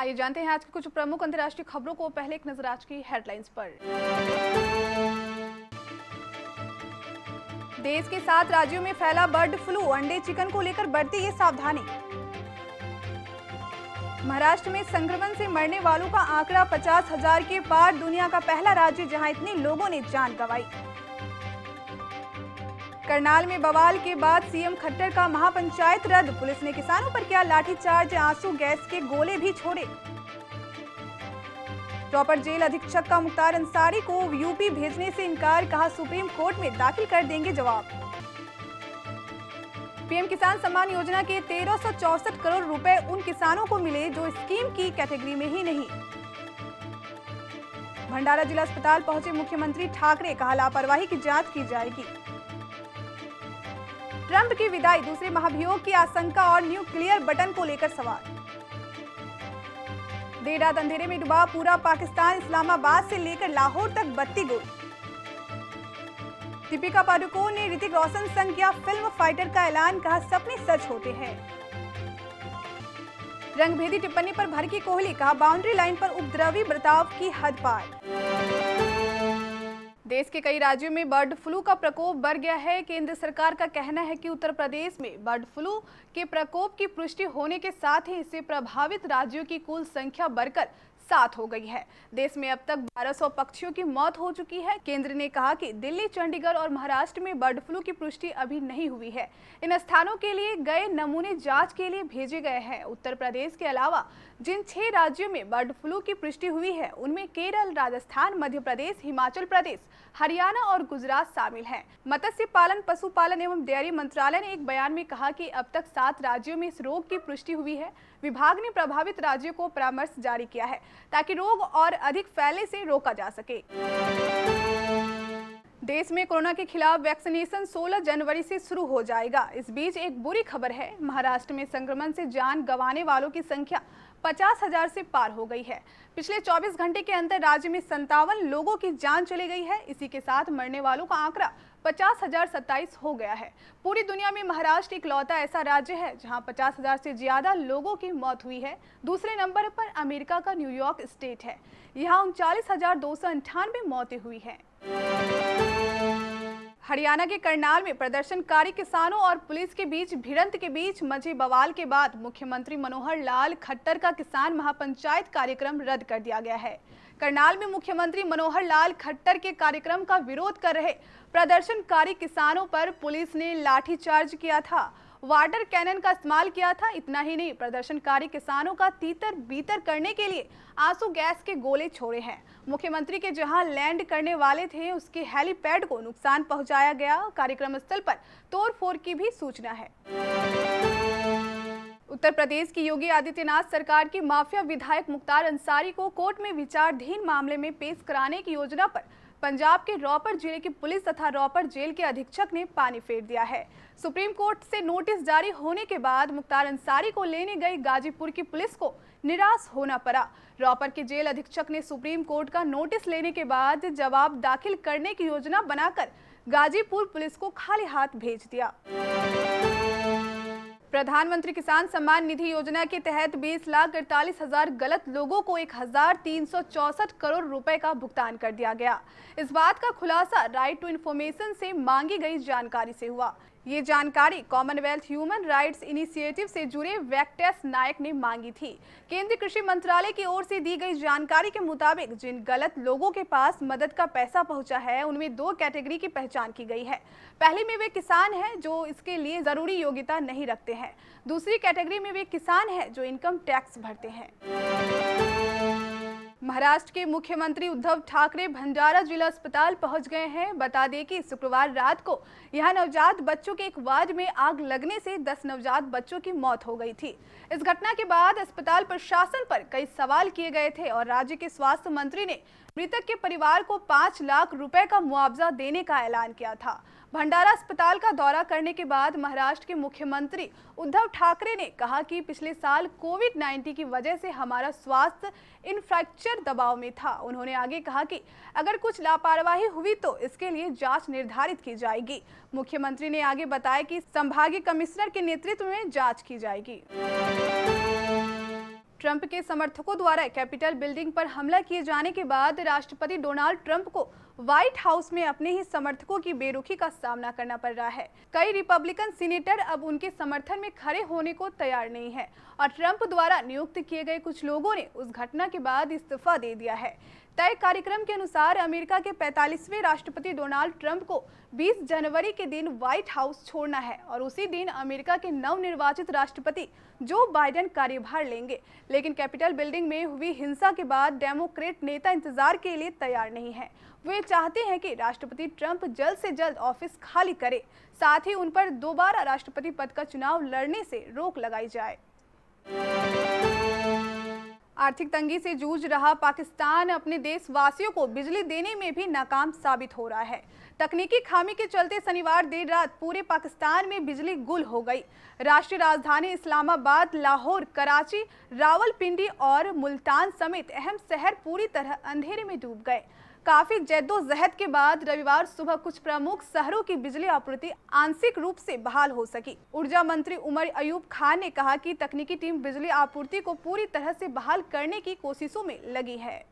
आइए जानते हैं आज की कुछ प्रमुख अंतर्राष्ट्रीय खबरों को। पहले एक नजर आज की हेडलाइंस पर। देश के 7 राज्यों में फैला बर्ड फ्लू, अंडे चिकन को लेकर बढ़ती ये सावधानी। महाराष्ट्र में संक्रमण से मरने वालों का आंकड़ा 50,000 के पार, दुनिया का पहला राज्य जहां इतने लोगों ने जान गंवाई। करनाल में बवाल के बाद सीएम खट्टर का महापंचायत रद्द, पुलिस ने किसानों पर किया लाठीचार्ज, आंसू गैस के गोले भी छोड़े। रॉपर जेल अधीक्षक का मुख्तार अंसारी को यूपी भेजने से इनकार, कहा सुप्रीम कोर्ट में दाखिल कर देंगे जवाब। पीएम किसान सम्मान योजना के 1364 करोड़ रुपए उन किसानों को मिले जो स्कीम की कैटेगरी में ही नहीं। भंडारा जिला अस्पताल पहुंचे मुख्यमंत्री ठाकरे, कहा लापरवाही की जांच की जाएगी। ट्रंप की विदाई, दूसरे महाभियोग की आशंका और न्यूक्लियर बटन को लेकर सवाल। देर रात अंधेरे में डूबा पूरा पाकिस्तान, इस्लामाबाद से लेकर लाहौर तक बत्ती गुल। दीपिका पादुकोण ने ऋतिक रोशन संग किया फिल्म फाइटर का ऐलान, कहा सपने सच होते हैं। रंगभेदी टिप्पणी पर भड़की कोहली, कहा बाउंड्री लाइन पर उपद्रवी बर्ताव की हद पार। देश के कई राज्यों में बर्ड फ्लू का प्रकोप बढ़ गया है। केंद्र सरकार का कहना है कि उत्तर प्रदेश में बर्ड फ्लू के प्रकोप की पुष्टि होने के साथ ही इससे प्रभावित राज्यों की कुल संख्या बढ़कर 7 हो गई है। देश में अब तक 1200 पक्षियों की मौत हो चुकी है। केंद्र ने कहा कि दिल्ली, चंडीगढ़ और महाराष्ट्र में बर्ड फ्लू की पुष्टि अभी नहीं हुई है। इन स्थानों के लिए गए नमूने जांच के लिए भेजे गए हैं। उत्तर प्रदेश के अलावा जिन 6 राज्यों में बर्ड फ्लू की पुष्टि हुई है उनमें केरल, राजस्थान, मध्य प्रदेश, हिमाचल प्रदेश, हरियाणा और गुजरात शामिल हैं। मत्स्य पालन, पशुपालन एवं डेयरी मंत्रालय ने एक बयान में कहा कि अब तक 7 राज्यों में इस रोग की पुष्टि हुई है। विभाग ने प्रभावित राज्यों को परामर्श जारी किया है ताकि रोग और अधिक फैलने से रोका जा सके। देश में कोरोना के खिलाफ वैक्सीनेशन 16 जनवरी से शुरू हो जाएगा। इस बीच एक बुरी खबर है, महाराष्ट्र में संक्रमण से जान गंवाने वालों की संख्या 50,000 से पार हो गई है। पिछले 24 घंटे के अंदर राज्य में 57 लोगों की जान चली गई है। इसी के साथ मरने वालों का आंकड़ा 50,027 हो गया है। पूरी दुनिया में महाराष्ट्र इकलौता ऐसा राज्य है जहां 50,000 से ज्यादा लोगों की मौत हुई है। दूसरे नंबर पर अमेरिका का न्यूयॉर्क स्टेट है, यहाँ 39,298 मौतें हुई हैं। हरियाणा के करनाल में प्रदर्शनकारी किसानों और पुलिस के बीच भिड़ंत के बीच मचे बवाल के बाद मुख्यमंत्री मनोहर लाल खट्टर का किसान महापंचायत कार्यक्रम रद्द कर दिया गया है। करनाल में मुख्यमंत्री मनोहर लाल खट्टर के कार्यक्रम का विरोध कर रहे प्रदर्शनकारी किसानों पर पुलिस ने लाठीचार्ज किया था, वाटर कैनन का इस्तेमाल किया था। इतना ही नहीं, प्रदर्शनकारी किसानों का तीतर बीतर करने के लिए आंसू गैस के गोले छोड़े हैं। मुख्यमंत्री के जहां लैंड करने वाले थे उसके हेलीपैड को नुकसान पहुंचाया गया। कार्यक्रम स्थल पर तोड़फोड़ की भी सूचना है। उत्तर प्रदेश की योगी आदित्यनाथ सरकार की माफिया विधायक मुख्तार अंसारी को कोर्ट में विचाराधीन मामले में पेश कराने की योजना पर पंजाब के रॉपर जिले की पुलिस तथा रॉपर जेल के अधीक्षक ने पानी फेर दिया है। सुप्रीम कोर्ट से नोटिस जारी होने के बाद मुख्तार अंसारी को लेने गई गाजीपुर की पुलिस को निराश होना पड़ा। रॉपर के जेल अधीक्षक ने सुप्रीम कोर्ट का नोटिस लेने के बाद जवाब दाखिल करने की योजना बनाकर गाजीपुर पुलिस को खाली हाथ भेज दिया। प्रधानमंत्री किसान सम्मान निधि योजना के तहत 20,48,000 गलत लोगों को 1,364 करोड़ रुपए का भुगतान कर दिया गया। इस बात का खुलासा राइट टू इन्फॉर्मेशन से मांगी गई जानकारी से हुआ। ये जानकारी कॉमनवेल्थ ह्यूमन राइट्स इनिशिएटिव से जुड़े वेंकटेश नायक ने मांगी थी। केंद्रीय कृषि मंत्रालय की ओर से दी गई जानकारी के मुताबिक जिन गलत लोगों के पास मदद का पैसा पहुंचा है उनमें 2 कैटेगरी की पहचान की गई है। पहली में वे किसान हैं जो इसके लिए जरूरी योग्यता नहीं रखते हैं। दूसरी कैटेगरी में वे किसान हैं जो इनकम टैक्स भरते हैं। महाराष्ट्र के मुख्यमंत्री उद्धव ठाकरे भंडारा जिला अस्पताल पहुंच गए हैं। बता दें कि शुक्रवार रात को यहां नवजात बच्चों के एक वार्ड में आग लगने से 10 नवजात बच्चों की मौत हो गई थी। इस घटना के बाद अस्पताल प्रशासन पर कई सवाल किए गए थे और राज्य के स्वास्थ्य मंत्री ने मृतक के परिवार को 5 लाख रुपए का मुआवजा देने का ऐलान किया था। भंडारा अस्पताल का दौरा करने के बाद महाराष्ट्र के मुख्यमंत्री उद्धव ठाकरे ने कहा कि पिछले साल कोविड-19 की वजह से हमारा स्वास्थ्य इंफ्रास्ट्रक्चर दबाव में था। उन्होंने आगे कहा कि अगर कुछ लापरवाही हुई तो इसके लिए जांच निर्धारित की जाएगी। मुख्यमंत्री ने आगे बताया कि संभागीय कमिश्नर के नेतृत्व में जांच की जाएगी। ट्रंप के समर्थकों द्वारा कैपिटल बिल्डिंग पर हमला किए जाने के बाद राष्ट्रपति डोनाल्ड ट्रंप को व्हाइट हाउस में अपने ही समर्थकों की बेरुखी का सामना करना पड़ रहा है। कई रिपब्लिकन सीनेटर अब उनके समर्थन में खड़े होने को तैयार नहीं है और ट्रंप द्वारा नियुक्त किए गए कुछ लोगों ने उस घटना के बाद इस्तीफा दे दिया है। तय कार्यक्रम के अनुसार अमेरिका के 45वें राष्ट्रपति डोनाल्ड ट्रंप को 20 जनवरी के दिन व्हाइट हाउस छोड़ना है और उसी दिन अमेरिका के नवनिर्वाचित राष्ट्रपति जो बाइडेन कार्यभार लेंगे। लेकिन कैपिटल बिल्डिंग में हुई हिंसा के बाद डेमोक्रेट नेता इंतजार के लिए तैयार नहीं है। वे चाहते हैं कि राष्ट्रपति ट्रंप जल्द से जल्द ऑफिस खाली करे, साथ ही उन पर दोबारा राष्ट्रपति पद का चुनाव लड़ने से रोक लगाई जाए। आर्थिक तंगी से जूझ रहा पाकिस्तान अपने देशवासियों को बिजली देने में भी नाकाम साबित हो रहा है। तकनीकी खामी के चलते शनिवार देर रात पूरे पाकिस्तान में बिजली गुल हो गई। राष्ट्रीय राजधानी इस्लामाबाद, लाहौर, कराची, रावलपिंडी और मुल्तान समेत अहम शहर पूरी तरह अंधेरे में डूब गए। काफी जद्दोजहद के बाद रविवार सुबह कुछ प्रमुख शहरों की बिजली आपूर्ति आंशिक रूप से बहाल हो सकी। ऊर्जा मंत्री उमर अयूब खान ने कहा कि तकनीकी टीम बिजली आपूर्ति को पूरी तरह से बहाल करने की कोशिशों में लगी है।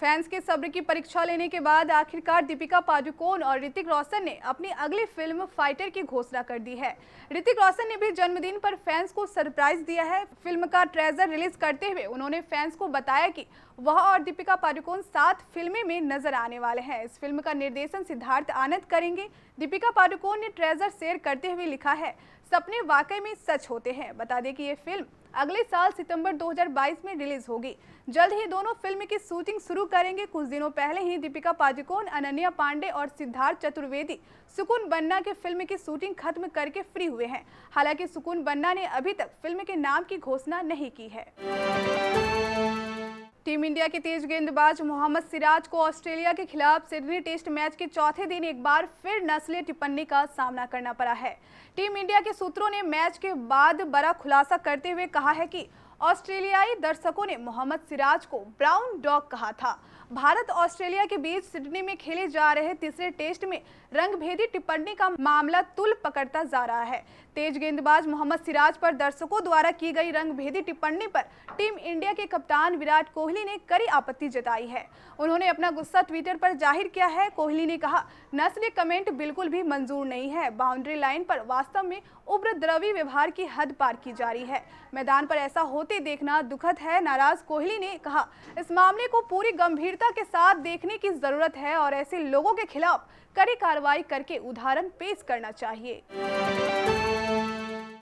फैंस के सब्र की परीक्षा लेने के बाद आखिरकार दीपिका पादुकोण और ऋतिक रोशन ने अपनी अगली फिल्म फाइटर की घोषणा कर दी है। ऋतिक रोशन ने भी जन्मदिन पर फैंस को सरप्राइज दिया है। फिल्म का ट्रेलर रिलीज करते हुए उन्होंने फैंस को बताया कि वह और दीपिका पादुकोण 7 फिल्में में नजर आने वाले हैं। इस फिल्म का निर्देशन सिद्धार्थ आनंद करेंगे। दीपिका पादुकोण ने ट्रेलर शेयर करते हुए लिखा है, सपने वाकई में सच होते हैं। बता दें कि ये फिल्म अगले साल सितंबर 2022 में रिलीज होगी। जल्द ही दोनों फिल्म की शूटिंग शुरू करेंगे। कुछ दिनों पहले ही दीपिका पादुकोण, अनन्या पांडे और सिद्धार्थ चतुर्वेदी सुकून बन्ना के फिल्म की शूटिंग खत्म करके फ्री हुए हैं। हालांकि सुकून बन्ना ने अभी तक फिल्म के नाम की घोषणा नहीं की है। टीम इंडिया के तेज गेंदबाज मोहम्मद सिराज को ऑस्ट्रेलिया के खिलाफ सिडनी टेस्ट मैच के चौथे दिन एक बार फिर नस्लीय टिप्पणी का सामना करना पड़ा है। टीम इंडिया के सूत्रों ने मैच के बाद बड़ा खुलासा करते हुए कहा है कि ऑस्ट्रेलियाई दर्शकों ने मोहम्मद सिराज को ब्राउन डॉग कहा था। भारत ऑस्ट्रेलिया के बीच सिडनी में खेले जा रहे तीसरे टेस्ट में रंगभेदी टिप्पणी का मामला तूल पकड़ता जा रहा है। तेज गेंदबाज मोहम्मद सिराज पर दर्शकों द्वारा की गई रंगभेदी टिप्पणी पर टीम इंडिया के कप्तान विराट कोहली ने कड़ी आपत्ति जताई है। उन्होंने अपना गुस्सा ट्विटर पर जाहिर किया है। कोहली ने कहा, नस्लीय कमेंट बिल्कुल भी मंजूर नहीं है। बाउंड्री लाइन पर वास्तव में उपद्रवी व्यवहार की हद पार की जा रही है। मैदान पर ऐसा होते देखना दुखद है। नाराज कोहली ने कहा, इस मामले को पूरी गंभीरता के साथ देखने की जरूरत है और ऐसे लोगों के खिलाफ कड़ी कार्रवाई करके उदाहरण पेश करना चाहिए।